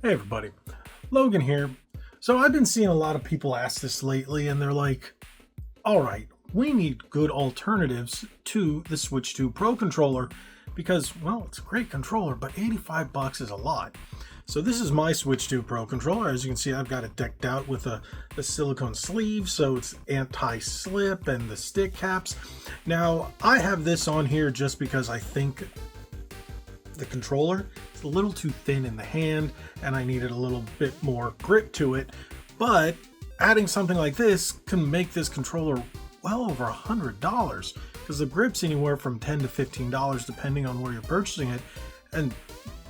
Hey everybody, Logan here. So I've been seeing a lot of people ask this lately and they're like, all right, we need good alternatives to the Switch 2 Pro controller because, well, it's a great controller, but 85 bucks is a lot. So this is my Switch 2 Pro controller. As you can see, I've got it decked out with a silicone sleeve, so it's anti-slip and the stick caps. Now, I have this on here just because I think the controller is a little too thin in the hand and I needed a little bit more grip to it, but adding something like this can make this controller well over $100 because the grip's anywhere from $10 to $15 depending on where you're purchasing it, and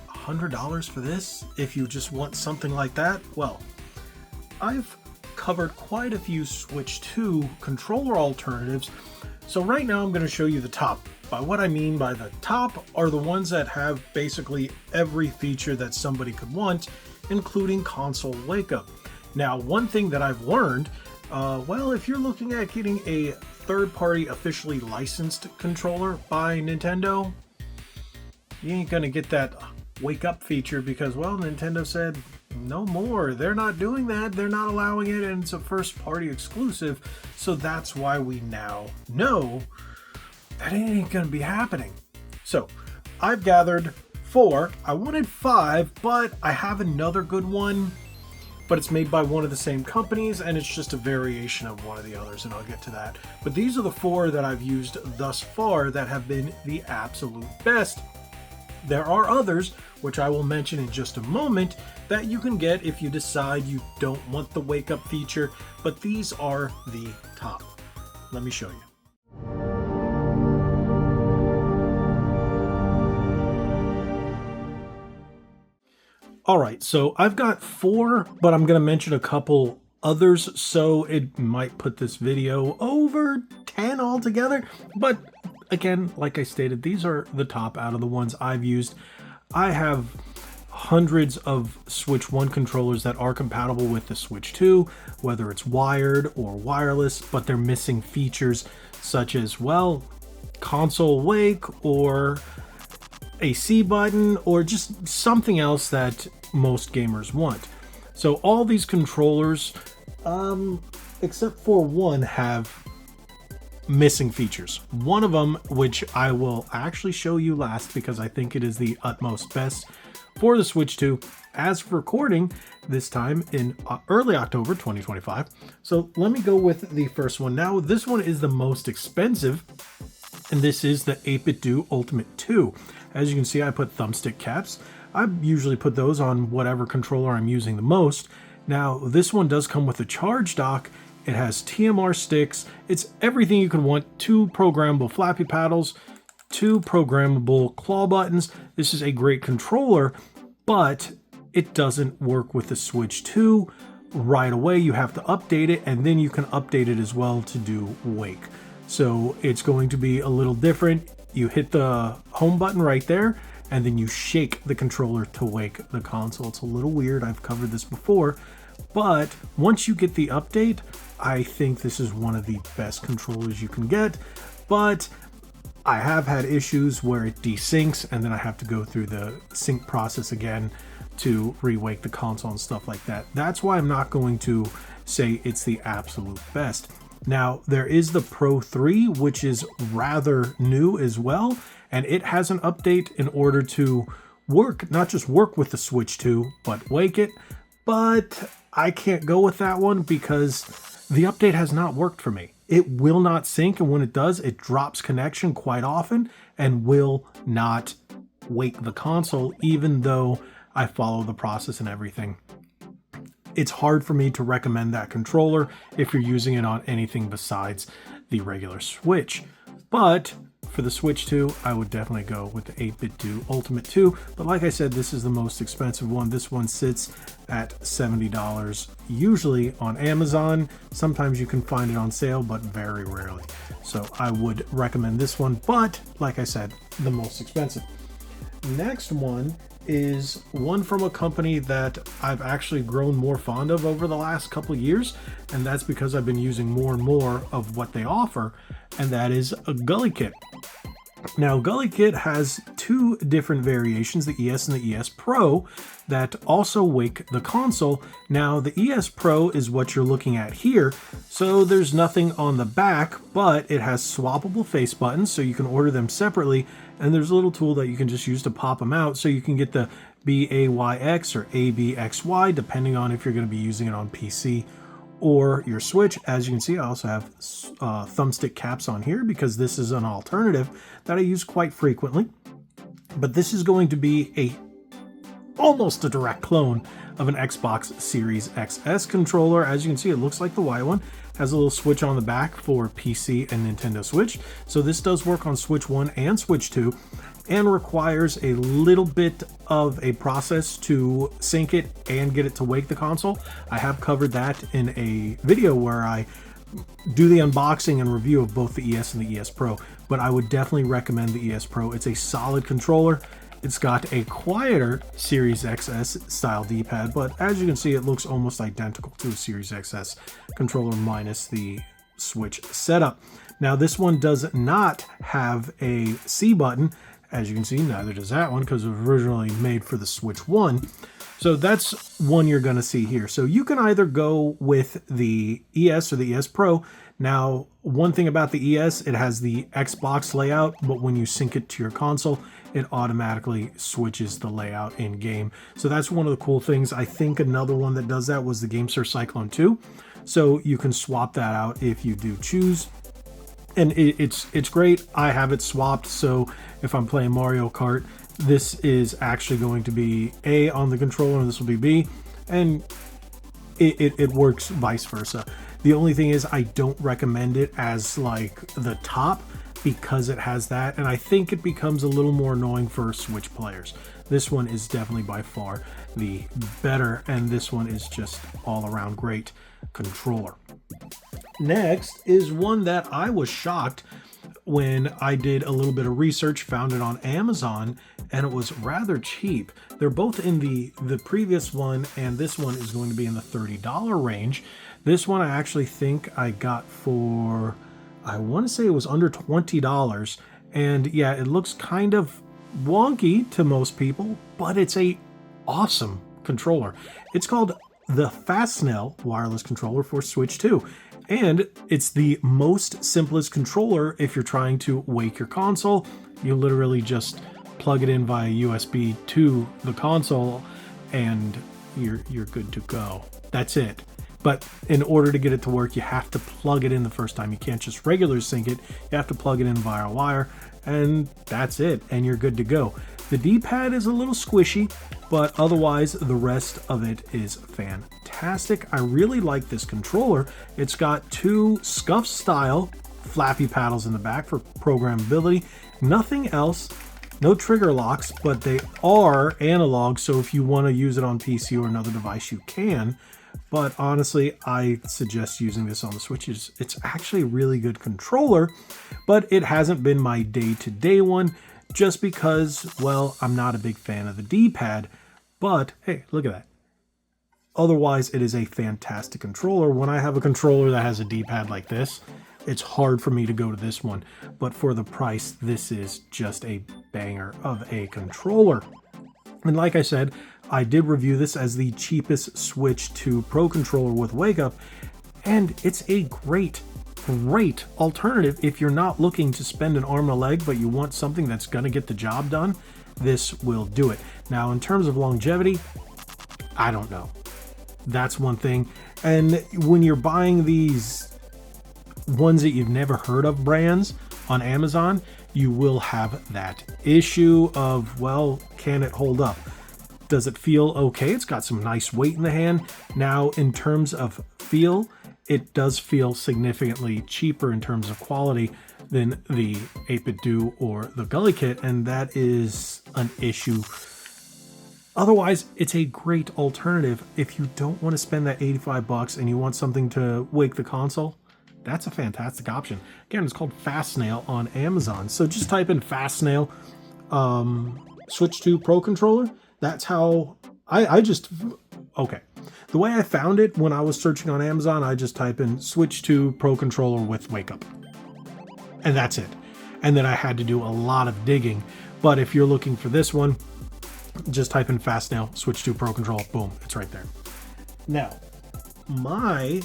$100 for this if you just want something like that. Well, I've covered quite a few Switch 2 controller alternatives, so right now I'm going to show you the top. By what I mean by the top are the ones that have basically every feature that somebody could want, including console wake up. Now, one thing that I've learned, well, if you're looking at getting a third-party officially licensed controller by Nintendo, you ain't gonna get that wake up feature because, well, Nintendo said no more. They're not doing that. They're not allowing it, and it's a first-party exclusive. So that's why we now know that ain't gonna be happening. So I've gathered 4. I wanted 5, but I have another good one, but it's made by one of the same companies and it's just a variation of one of the others, and I'll get to that. But these are the 4 that I've used thus far that have been the absolute best. There are others, which I will mention in just a moment, that you can get if you decide you don't want the wake up feature, but these are the top. Let me show you. All right, so I've got 4, but I'm going to mention a couple others, so it might put this video over 10 altogether. But again, like I stated, these are the top out of the ones I've used. I have hundreds of Switch 1 controllers that are compatible with the Switch 2, whether it's wired or wireless, but they're missing features such as, well, console wake or a C button or just something else that most gamers want. So all these controllers, except for one, have missing features. One of them, which I will actually show you last because I think it is the utmost best for the Switch 2 as of recording this time in early October 2025. So let me go with the first one. Now, this one is the most expensive, and this is the 8-Bit Do Ultimate 2. As you can see, I put thumbstick caps. I usually put those on whatever controller I'm using the most. Now, this one does come with a charge dock. It has TMR sticks. It's everything you could want. 2 programmable flappy paddles, 2 programmable claw buttons. This is a great controller, but it doesn't work with the Switch 2 right away. You have to update it, and then you can update it as well to do wake. So it's going to be a little different. You hit the home button right there, and then you shake the controller to wake the console. It's a little weird. I've covered this before, but once you get the update, I think this is one of the best controllers you can get. But I have had issues where it desyncs, and then I have to go through the sync process again to re-wake the console and stuff like that. That's why I'm not going to say it's the absolute best. Now, there is the Pro 3, which is rather new as well, and it has an update in order to work, not just work with the Switch 2, but wake it. But I can't go with that one because the update has not worked for me. It will not sync, and when it does, it drops connection quite often and will not wake the console, even though I follow the process and everything. It's hard for me to recommend that controller if you're using it on anything besides the regular Switch. But for the Switch 2, I would definitely go with the 8-Bit Do Ultimate 2. But like I said, this is the most expensive one. This one sits at $70, usually on Amazon. Sometimes you can find it on sale, but very rarely. So I would recommend this one, but like I said, the most expensive. Next one is one from a company that I've actually grown more fond of over the last couple of years, and that's because I've been using more and more of what they offer, and that is a Gulikit. Now, Gulikit has two different variations, the ES and the ES Pro, that also wake the console. Now, the ES Pro is what you're looking at here, so there's nothing on the back, but it has swappable face buttons, so you can order them separately, and there's a little tool that you can just use to pop them out, so you can get the BAYX or ABXY, depending on if you're going to be using it on PC or your Switch. As you can see, I also have thumbstick caps on here because this is an alternative that I use quite frequently. But this is going to be almost a direct clone of an Xbox Series XS controller. As you can see, it looks like the Y one. Has a little switch on the back for PC and Nintendo Switch. So this does work on Switch 1 and Switch 2 and requires a little bit of a process to sync it and get it to wake the console. I have covered that in a video where I do the unboxing and review of both the ES and the ES Pro, but I would definitely recommend the ES Pro. It's a solid controller. It's got a quieter Series XS style D-pad, but as you can see, it looks almost identical to a Series XS controller minus the Switch setup. Now, this one does not have a C button. As you can see, neither does that one because it was originally made for the Switch 1. So that's one you're going to see here. So you can either go with the ES or the ES Pro. Now, one thing about the ES, it has the Xbox layout, but when you sync it to your console, it automatically switches the layout in game. So that's one of the cool things. I think another one that does that was the GameSir Cyclone 2. So you can swap that out if you do choose. And it's great. I have it swapped, so if I'm playing Mario Kart, this is actually going to be A on the controller, and this will be B, and it works vice versa. The only thing is I don't recommend it as like the top because it has that, and I think it becomes a little more annoying for Switch players. This one is definitely by far the better, and this one is just all around great controller. Next is one that I was shocked when I did a little bit of research, found it on Amazon, and it was rather cheap. They're both in the previous one, and this one is going to be in the $30 range. This one I actually think I got for, I want to say it was under $20. And yeah, it looks kind of wonky to most people, but it's a awesome controller. It's called the FastSnail wireless controller for Switch 2. And it's the most simplest controller if you're trying to wake your console. You literally just plug it in via USB to the console and you're good to go. That's it. But in order to get it to work, you have to plug it in the first time. You can't just regular sync it. You have to plug it in via wire, and that's it, and you're good to go. The D-pad is a little squishy, but otherwise the rest of it is fantastic. I really like this controller. It's got two scuff style flappy paddles in the back for programmability. Nothing else, no trigger locks, but they are analog, so if you want to use it on PC or another device, you can. But honestly, I suggest using this on the Switch. It's actually a really good controller, but it hasn't been my day-to-day one just because, well, I'm not a big fan of the D-pad. But hey, look at that. Otherwise, it is a fantastic controller. When I have a controller that has a D-pad like this, it's hard for me to go to this one. But for the price, this is just a banger of a controller. And like I said, I did review this as the cheapest Switch 2 Pro controller with Wake Up, and it's a great alternative if you're not looking to spend an arm and a leg, but you want something that's going to get the job done. This will do it. Now, in terms of longevity, I don't know. That's one thing. And when you're buying these ones that you've never heard of brands on Amazon, you will have that issue of, well, can it hold up? Does it feel okay? It's got some nice weight in the hand. Now, in terms of feel, it does feel significantly cheaper in terms of quality than the 8-Bit Do or the Gulikit, and that is an issue. Otherwise, it's a great alternative if you don't want to spend that $85 and you want something to wake the console. That's a fantastic option. Again, it's called FastSnail on Amazon. So just type in FastSnail Switch 2 Pro controller. That's how okay. The way I found it when I was searching on Amazon, I just type in Switch 2 Pro controller with Wake Up. And that's it. and then I had to do a lot of digging. But if you're looking for this one, just type in FastSnail, Switch 2 Pro Control, boom, it's right there. Now, my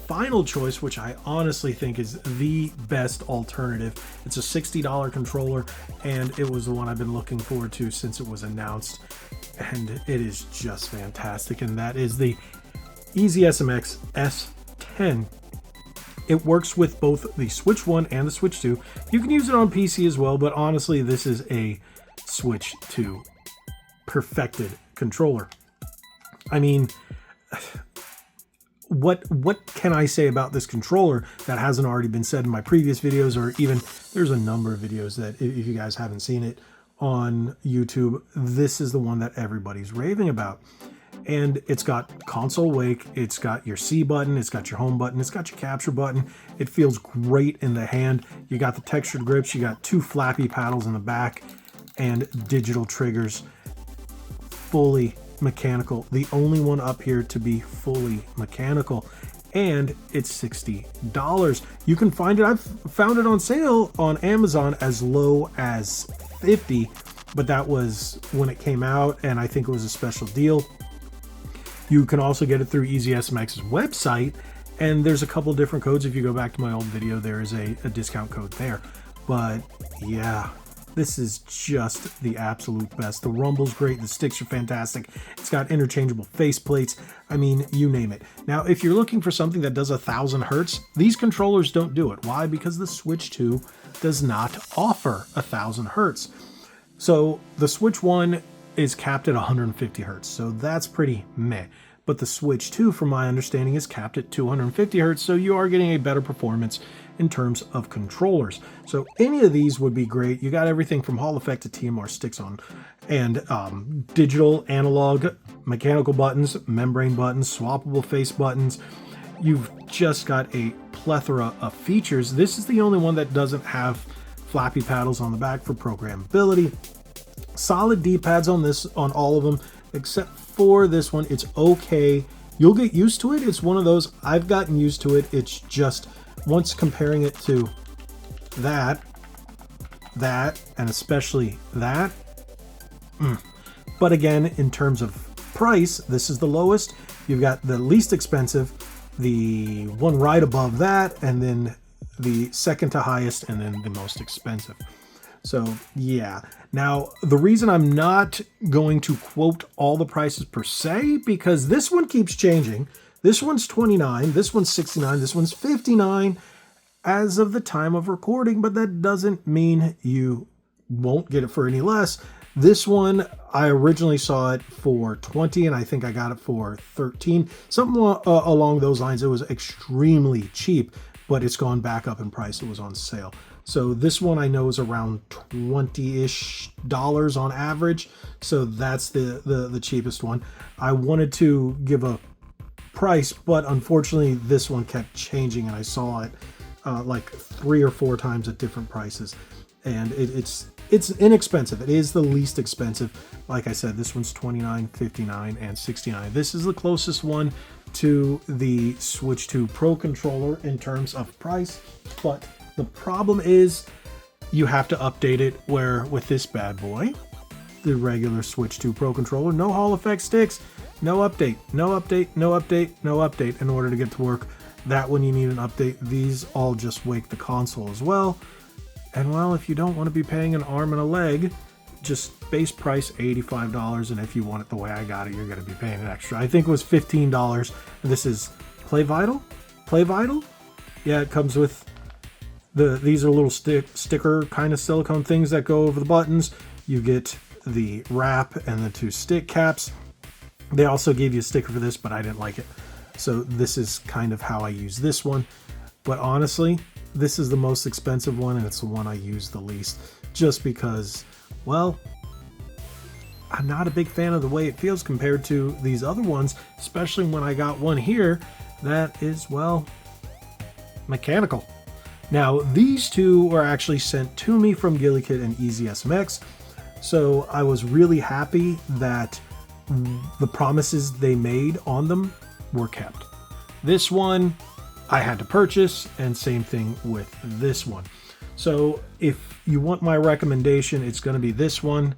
final choice, which I honestly think is the best alternative, it's a $60 controller, and it was the one I've been looking forward to since it was announced, and it is just fantastic, and that is the EasySMX S10. It works with both the Switch 1 and the Switch 2. You can use it on PC as well, but honestly, this is a Switch 2 perfected controller. I mean, what can I say about this controller that hasn't already been said in my previous videos, or even there's a number of videos that if you guys haven't seen it on YouTube, this is the one that everybody's raving about. And it's got console wake, it's got your C button, it's got your home button, it's got your capture button. It feels great in the hand. You got the textured grips, you got two flappy paddles in the back, and digital triggers, fully mechanical. The only one up here to be fully mechanical, and it's $60. You can find it, I've found it on sale on Amazon as low as $50, but that was when it came out, and I think it was a special deal. You can also get it through EasySMX's website, and there's a couple different codes. If you go back to my old video, there is a discount code there. But yeah, this is just the absolute best. The rumble's great, the sticks are fantastic. It's got interchangeable faceplates. I mean, you name it. Now, if you're looking for something that does 1,000 hertz, these controllers don't do it. Why? Because the Switch 2 does not offer 1,000 hertz. So the Switch 1 is capped at 150 hertz, so that's pretty meh. But the Switch 2, from my understanding, is capped at 250 hertz, so you are getting a better performance in terms of controllers. So any of these would be great. You got everything from Hall effect to TMR sticks on, and digital, analog, mechanical buttons, membrane buttons, swappable face buttons. You've just got a plethora of features. This is the only one that doesn't have flappy paddles on the back for programmability. Solid D-pads on this, on all of them, except for this one. It's okay. You'll get used to it. It's one of those, I've gotten used to it. It's just, once comparing it to that, and especially that. But again, in terms of price, this is the lowest. You've got the least expensive, the one right above that, and then the second to highest, and then the most expensive. So yeah. Now, the reason I'm not going to quote all the prices per se, because this one keeps changing. This one's $29, this one's $69, this one's $59 as of the time of recording, but that doesn't mean you won't get it for any less. This one, I originally saw it for $20, and I think I got it for $13. Something along those lines. It was extremely cheap, but it's gone back up in price. It was on sale. So this one I know is around $20-ish on average. So that's the cheapest one. I wanted to give a price, but unfortunately this one kept changing, and I saw it like 3 or 4 times at different prices. And it's inexpensive. It is the least expensive. Like I said, this one's $29, $59, and $69. This is the closest one to the Switch 2 Pro controller in terms of price, but the problem is you have to update it, where with this bad boy, the regular Switch 2 Pro controller, no Hall effect sticks, no update, no update, no update, no update in order to get to work. That one you need an update. These all just wake the console as well. And well, if you don't want to be paying an arm and a leg, just base price $85, and if you want it the way I got it, you're going to be paying an extra. I think it was $15. This is Play Vital? Play Vital? Yeah, it comes with these are little sticker kind of silicone things that go over the buttons. You get the wrap and the 2 stick caps. They also gave you a sticker for this, but I didn't like it. So this is kind of how I use this one. But honestly, this is the most expensive one, and it's the one I use the least, just because, well, I'm not a big fan of the way it feels compared to these other ones, especially when I got one here that is, well, mechanical. Now, these two were actually sent to me from Gulikit and EasySMX, so I was really happy that the promises they made on them were kept. This one I had to purchase, and same thing with this one. So if you want my recommendation, it's going to be this one.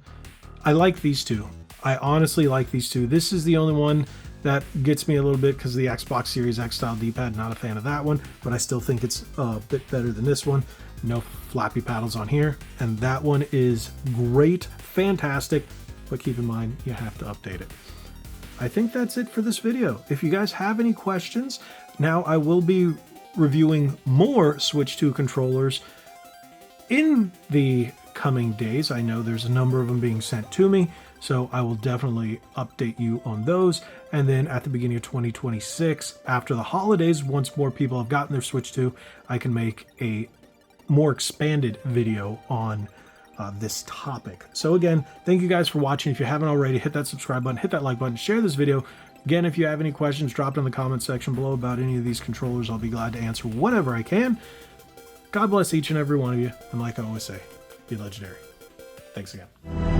I like these two. I honestly like these two. This is the only one that gets me a little bit because the Xbox Series X style D-pad, not a fan of that one, but I still think it's a bit better than this one. No flappy paddles on here. And that one is great, fantastic, but keep in mind, you have to update it. I think that's it for this video. If you guys have any questions, now I will be reviewing more Switch 2 controllers in the coming days. I know there's a number of them being sent to me, so I will definitely update you on those. And then at the beginning of 2026, after the holidays, once more people have gotten their Switch 2, I can make a more expanded video on this topic. So again, thank you guys for watching. If you haven't already, hit that subscribe button, hit that like button, share this video. Again, if you have any questions, drop it in the comment section below about any of these controllers. I'll be glad to answer whatever I can. God bless each and every one of you. And like I always say, be legendary. Thanks again.